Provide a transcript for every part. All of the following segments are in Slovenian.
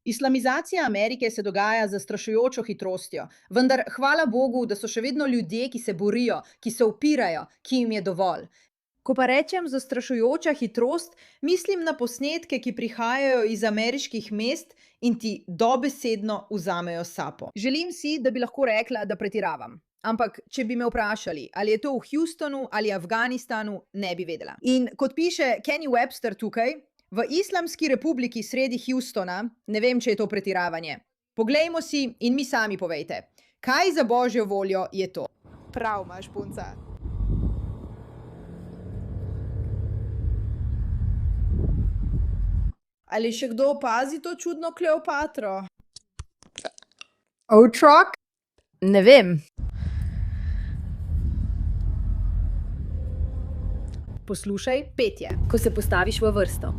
Islamizacija Amerike se dogaja z zastrašujočo hitrostjo, vendar hvala Bogu, da so še vedno ljudje, ki se borijo, ki se upirajo, ki jim je dovolj. Ko pa rečem zastrašujoča hitrost, mislim na posnetke, ki prihajajo iz ameriških mest in ti dobesedno vzamejo sapo. Želim si, da bi lahko rekla, da pretiravam. Ampak, če bi me vprašali, ali je to v Houstonu ali Afganistanu, ne bi vedela. In kot piše Kenny Webster tukaj, v Islamski republiki sredi Houstona, ne vem, če je to pretiravanje. Poglejmo si in mi sami povejte, kaj za božjo voljo je to. Prav imaš, punca. Ali še kdo opazi to čudno Kleopatro? Otrok? Ne vem. Poslušaj petje. Ko se postaviš v vrsto.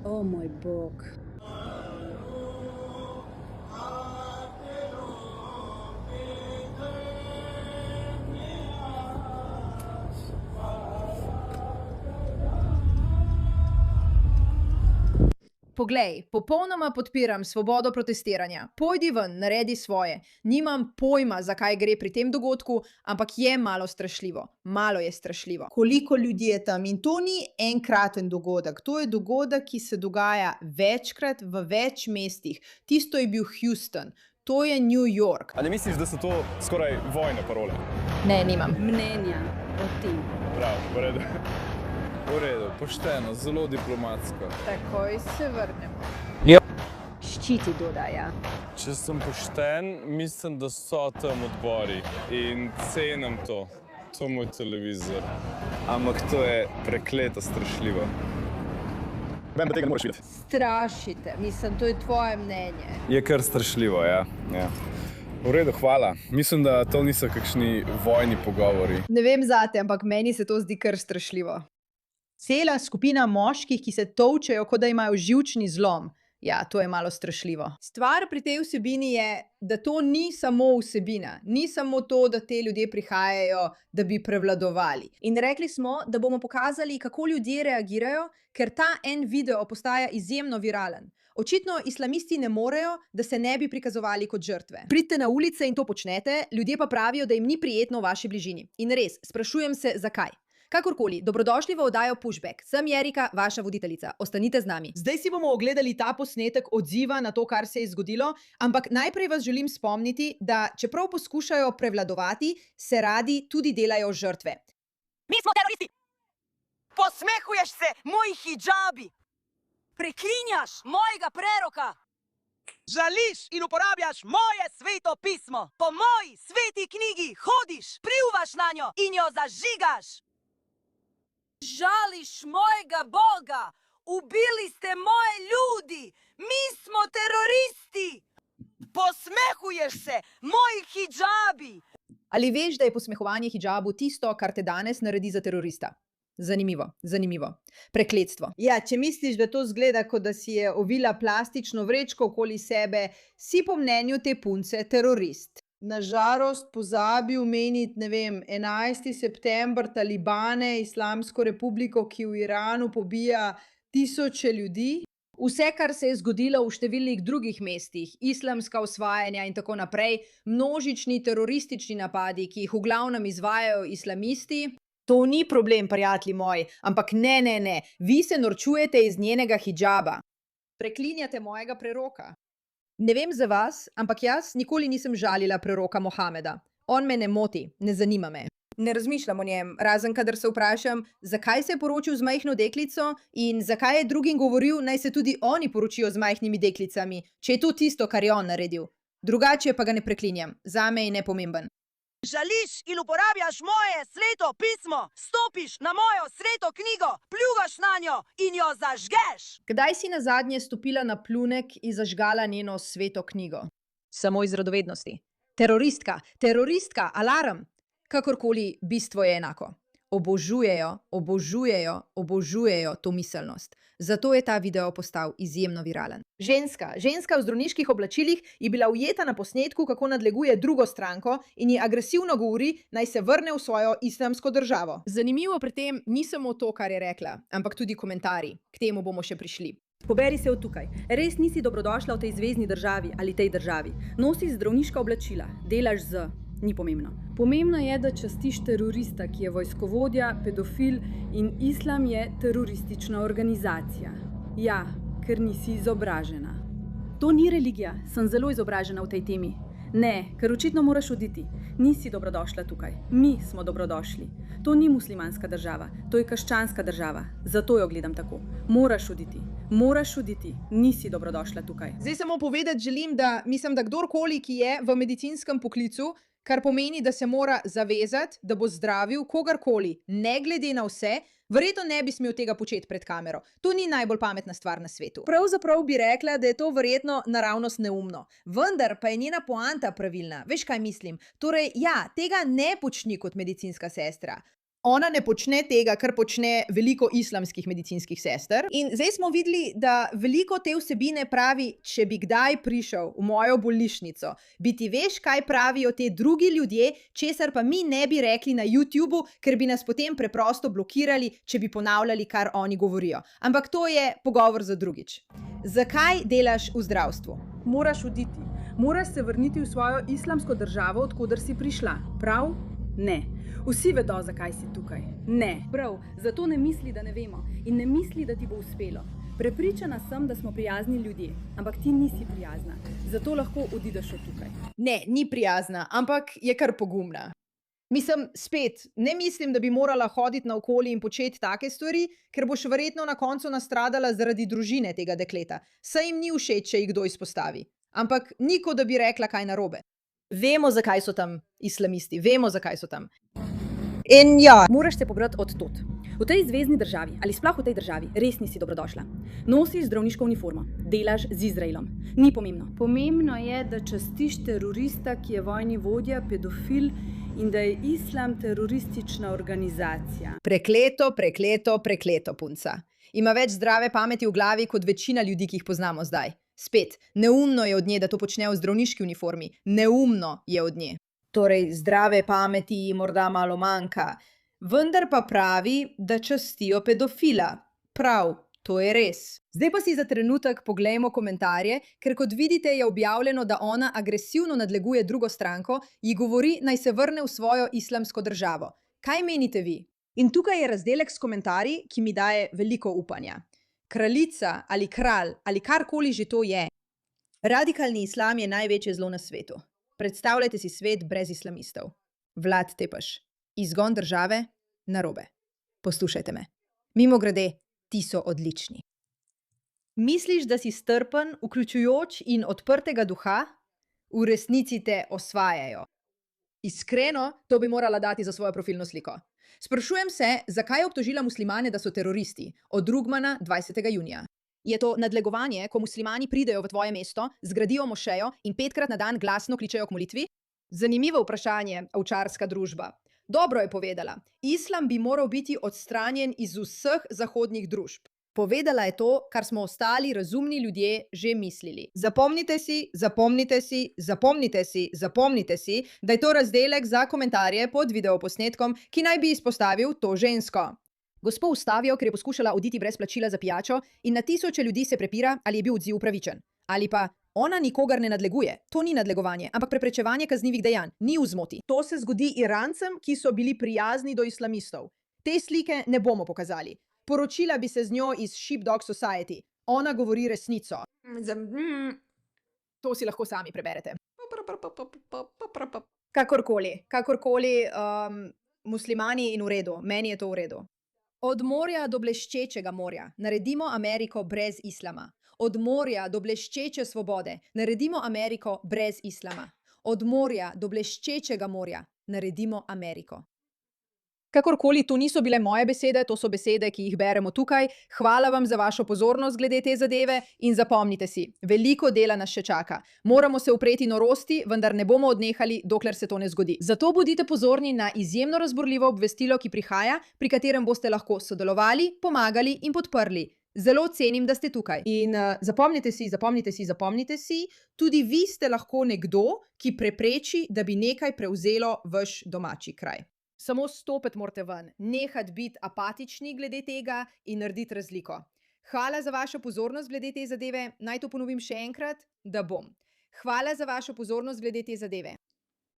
O moj bog. Poglej, popolnoma podpiram svobodo protestiranja. Pojdi ven, naredi svoje. Nimam pojma, zakaj gre pri tem dogodku, ampak je malo strašljivo. Malo je strašljivo. Koliko ljudi je tam? In to ni enkraten dogodek. To je dogodek, ki se dogaja večkrat v več mestih. Tisto je bil Houston. To je New York. Ali misliš, da so to skoraj vojne parole? Ne, nimam. Mnenja o tem. Prav, v redu. V redu, pošteno, zelo diplomatsko. Takoj se vrnemo. Ščiti dodaja. Če sem pošten, mislim, da so tam odbori in cenim to. To je moj televizor. Ampak to je prekleto strašljivo. Vem, da tega ne moreš videti. Strašite. Mislim, to je tvoje mnenje. Je kar strašljivo, ja. V redu, hvala. Mislim, da to niso kakšni vojni pogovori. Ne vem zate, ampak meni se to zdi kar strašljivo. Cela skupina moških, ki se tolčejo, kot da imajo živčni zlom. Ja, to je malo strašljivo. Stvar pri tej vsebini je, da to ni samo vsebina. Ni samo to, da te ljudje prihajajo, da bi prevladovali. In rekli smo, da bomo pokazali, kako ljudje reagirajo, ker ta en video postaja izjemno viralen. Očitno islamisti ne morejo, da se ne bi prikazovali kot žrtve. Pridite na ulice in to počnete, ljudje pa pravijo, da jim ni prijetno v vaši bližini. In res, sprašujem se, zakaj. Kakorkoli, dobrodošli v oddajo Pushback. Sem Jerika, vaša voditeljica. Ostanite z nami. Zdaj si bomo ogledali ta posnetek odziva na to, kar se je zgodilo, ampak najprej vas želim spomniti, da čeprav poskušajo prevladovati, se radi tudi delajo žrtve. Mi smo teroristi! Posmehuješ se moji hidžabi! Preklinjaš mojega preroka! Žališ in uporabljaš moje sveto pismo! Po moji sveti knjigi hodiš, pljuvaš na njo in jo zažigaš! Žališ mojega Boga! Ubili ste moje ljudi! Mi smo teroristi! Posmehuješ se moji hidžabi! Ali veš, da je posmehovanje hidžabu tisto, kar te danes naredi za terorista? Zanimivo, zanimivo. Prekletstvo. Ja, če misliš, da to zgleda, kot da si je ovila plastično vrečko okoli sebe, si po mnenju te punce terorist. Na žalost pozabi omeniti, 11. september, talibane, Islamsko republiko, ki v Iranu pobija tisoče ljudi. Vse, kar se je zgodilo v številnih drugih mestih, islamska osvajanja in tako naprej, množični teroristični napadi, ki jih v glavnem izvajajo islamisti, to ni problem, prijatelji moji, ampak ne, vi se norčujete iz njenega hidžaba. Preklinjate mojega preroka. Ne vem za vas, ampak jaz nikoli nisem žalila preroka Mohameda. On me ne moti, ne zanima me. Ne razmišljam o njem, razen kadar se vprašam, zakaj se je poročil z majhno deklico in zakaj je drugim govoril, naj se tudi oni poročijo z majhnimi deklicami, če je to tisto, kar je on naredil. Drugače pa ga ne preklinjam, zame je nepomemben. Žališ in uporabljaš moje sveto pismo, stopiš na mojo sveto knjigo, pljuvaš na njo in jo zažgeš. Kdaj si nazadnje stopila na plunek in zažgala njeno sveto knjigo? Samo iz radovednosti. Teroristka, alarm! Kakorkoli, bistvo je enako. obožujejo to miselnost. Zato je ta video postal izjemno viralen. Ženska v zdravniških oblačilih je bila ujeta na posnetku, kako nadleguje drugo stranko in ji agresivno govori, naj se vrne v svojo islamsko državo. Zanimivo pri tem ni samo to, kar je rekla, ampak tudi komentarji. K temu bomo še prišli. Poberi se od tukaj. Res nisi dobrodošla v tej zvezni državi ali tej državi. Nosiš zdravniška oblačila, delaš z. Ni pomembno. Pomembno je, da častiš terorista, ki je vojskovodja, pedofil in islam je teroristična organizacija. Ja, ker nisi izobražena. To ni religija, sem zelo izobražena v tej temi. Ne, ker očitno moraš oditi. Nisi dobrodošla tukaj. Mi smo dobrodošli. To ni muslimanska država, to je krščanska država. Zato jo gledam tako. Moraš oditi. Moraš oditi. Nisi dobrodošla tukaj. Zdaj samo povedati želim, da mislim, da kdorkoli, ki je v medicinskem poklicu, kar pomeni, da se mora zavezati, da bo zdravil kogarkoli, ne glede na vse, verjetno ne bi smel tega početi pred kamero. To ni najbolj pametna stvar na svetu. Pravzaprav bi rekla, da je to verjetno naravnost neumno. Vendar pa je njena poanta pravilna. Veš, kaj mislim? Torej, ja, tega ne počni kot medicinska sestra. Ona ne počne tega, kar počne veliko islamskih medicinskih sester. In zdaj smo videli, da veliko te vsebine pravi, če bi kdaj prišel v mojo bolnišnico, bi ti veš, kaj pravijo te drugi ljudje, česar pa mi ne bi rekli na YouTubu, ker bi nas potem preprosto blokirali, če bi ponavljali, kar oni govorijo. Ampak to je pogovor za drugič. Zakaj delaš v zdravstvu? Moraš oditi. Moraš se vrniti v svojo islamsko državo, odkoder si prišla. Prav? Ne. Vsi vedo, zakaj si tukaj. Ne. Prav, zato ne misli, da ne vemo. In ne misli, da ti bo uspelo. Prepričana sem, da smo prijazni ljudje, ampak ti nisi prijazna. Zato lahko odideš od tukaj. Ne, ni prijazna, ampak je kar pogumna. Mislim, spet, ne mislim, da bi morala hoditi naokoli in početi take stvari, ker boš verjetno na koncu nastradala zaradi družine tega dekleta. Saj jim ni všeč, če jih kdo izpostavi. Ampak niko, da bi rekla, kaj narobe. Vemo, zakaj so tam islamisti, vemo, zakaj so tam. In ja, Moraš se pobrati od tod. V tej zvezni državi, ali sploh v tej državi, res nisi dobrodošla. Nosiš zdravniško uniformo, delaš z Izraelom. Ni pomembno. Pomembno je, da častiš terorista, ki je vojni vodja, pedofil in da je islam teroristična organizacija. Prekleto, punca. Ima več zdrave pameti v glavi kot večina ljudi, ki jih poznamo zdaj. Spet, neumno je od nje, da to počne v zdravniški uniformi. Neumno je od nje. Torej, zdrave pameti morda malo manjka. Vendar pa pravi, da častijo pedofila. Prav, to je res. Zdaj pa si za trenutek poglejmo komentarje, ker kot vidite je objavljeno, da ona agresivno nadleguje drugo stranko, ji govori, naj se vrne v svojo islamsko državo. Kaj menite vi? In tukaj je razdelek s komentarji, ki mi daje veliko upanja. Kraljica ali kralj ali karkoli že to je. Radikalni islam je največje zlo na svetu. Predstavljajte si svet brez islamistov. Vlad Tepeš. Izgon države? Narobe. Poslušajte me. Mimogrede, ti so odlični. Misliš, da si strpen, vključujoč in odprtega duha? V resnici te osvajajo. Iskreno, to bi morala dati za svojo profilno sliko. Sprašujem se, zakaj je obtožila muslimane, da so teroristi, od Drugmana 20. junija. Je to nadlegovanje, ko muslimani pridejo v tvoje mesto, zgradijo mošejo in 5krat na dan glasno kličejo k molitvi? Zanimivo vprašanje, ovčarska družba. Dobro je povedala. Islam bi moral biti odstranjen iz vseh zahodnih družb. Povedala je to, kar smo ostali razumni ljudje že mislili. Zapomnite si, da je to razdelek za komentarje pod videoposnetkom, ki naj bi izpostavil to žensko. Gospo ustavijo, ker je poskušala oditi brez plačila za pijačo in na tisoče ljudi se prepira, ali je bil odziv upravičen. Ali pa ona nikogar ne nadleguje. To ni nadlegovanje, ampak preprečevanje kaznivih dejanj. Ni v zmoti. To se zgodi Irancem, ki so bili prijazni do islamistov. Te slike ne bomo pokazali. Poročila bi se z njo iz Sheepdog Society. Ona govori resnico. To si lahko sami preberete. Kakorkoli, muslimani in v redu. Meni je to v redu. Od morja do bleščečega morja naredimo Ameriko brez islama. Od morja do bleščeče svobode naredimo Ameriko brez islama. Od morja do bleščečega morja naredimo Ameriko. Kakorkoli, to niso bile moje besede, to so besede, ki jih beremo tukaj. Hvala vam za vašo pozornost glede te zadeve in zapomnite si, veliko dela nas še čaka. Moramo se upreti norosti, vendar ne bomo odnehali, dokler se to ne zgodi. Zato bodite pozorni na izjemno razburljivo obvestilo, ki prihaja, pri katerem boste lahko sodelovali, pomagali in podprli. Zelo cenim, da ste tukaj. In zapomnite si, tudi vi ste lahko nekdo, ki prepreči, da bi nekaj prevzelo vaš domači kraj. Samo stopiti morate ven, nehati biti apatični glede tega in narediti razliko. Hvala za vašo pozornost glede te zadeve. Naj to ponovim še enkrat, da bom. Hvala za vašo pozornost glede te zadeve.